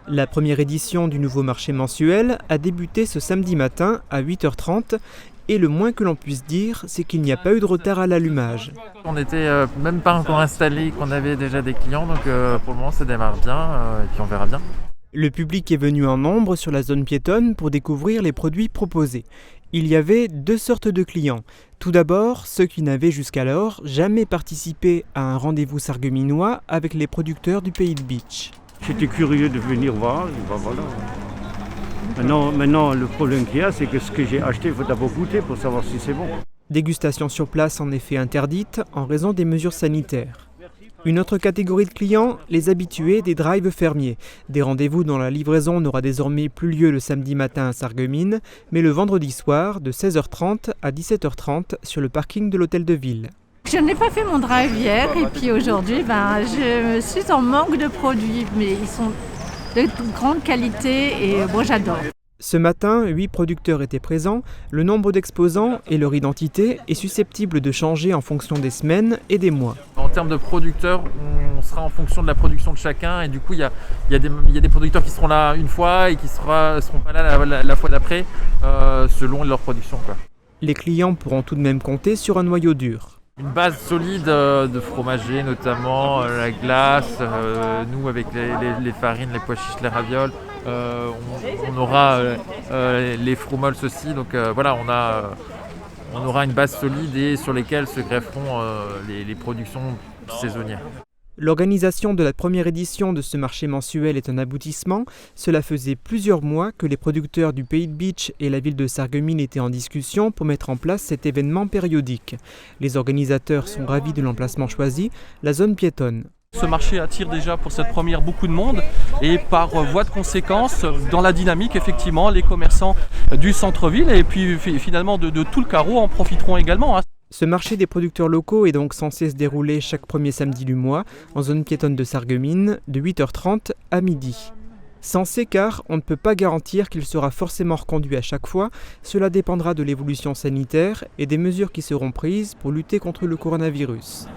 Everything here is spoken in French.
La première édition du nouveau marché mensuel a débuté ce samedi matin à 8h30 et le moins que l'on puisse dire, c'est qu'il n'y a pas eu de retard à l'allumage. On n'était même pas encore installé, qu'on avait déjà des clients, donc pour le moment ça démarre bien et puis on verra bien. Le public est venu en nombre sur la zone piétonne pour découvrir les produits proposés. Il y avait deux sortes de clients. Tout d'abord, ceux qui n'avaient jusqu'alors jamais participé à un rendez-vous sarregueminois avec les producteurs du Pays de Bitche. J'étais curieux de venir voir, et ben voilà. Maintenant, le problème qu'il y a, c'est que ce que j'ai acheté, il faut d'abord goûter pour savoir si c'est bon. Dégustation sur place en effet interdite en raison des mesures sanitaires. Une autre catégorie de clients, les habitués des drives fermiers. Des rendez-vous dont la livraison n'aura désormais plus lieu le samedi matin à Sarreguemines, mais le vendredi soir de 16h30 à 17h30 sur le parking de l'hôtel de ville. Je n'ai pas fait mon drive hier et puis aujourd'hui, je suis en manque de produits, mais ils sont de grande qualité et moi j'adore. Ce matin, 8 producteurs étaient présents. Le nombre d'exposants et leur identité est susceptible de changer en fonction des semaines et des mois. En termes de producteurs, on sera en fonction de la production de chacun et du coup il y a des producteurs qui seront là une fois et qui ne seront pas là la fois d'après selon leur production, quoi. Les clients pourront tout de même compter sur un noyau dur. Une base solide de fromager, notamment la glace, nous avec les farines, les pois chiches, les ravioles, on aura les fromoles aussi, donc voilà, on aura une base solide et sur lesquelles se grefferont les productions saisonnières. L'organisation de la première édition de ce marché mensuel est un aboutissement. Cela faisait plusieurs mois que les producteurs du Pays de Bitche et la ville de Sarreguemines étaient en discussion pour mettre en place cet événement périodique. Les organisateurs sont ravis de l'emplacement choisi, la zone piétonne. Ce marché attire déjà pour cette première beaucoup de monde et par voie de conséquence, dans la dynamique, effectivement, les commerçants du centre-ville et puis finalement de tout le carreau en profiteront également. Ce marché des producteurs locaux est donc censé se dérouler chaque premier samedi du mois en zone piétonne de Sarreguemines de 8h30 à midi. Censé car on ne peut pas garantir qu'il sera forcément reconduit à chaque fois, cela dépendra de l'évolution sanitaire et des mesures qui seront prises pour lutter contre le coronavirus.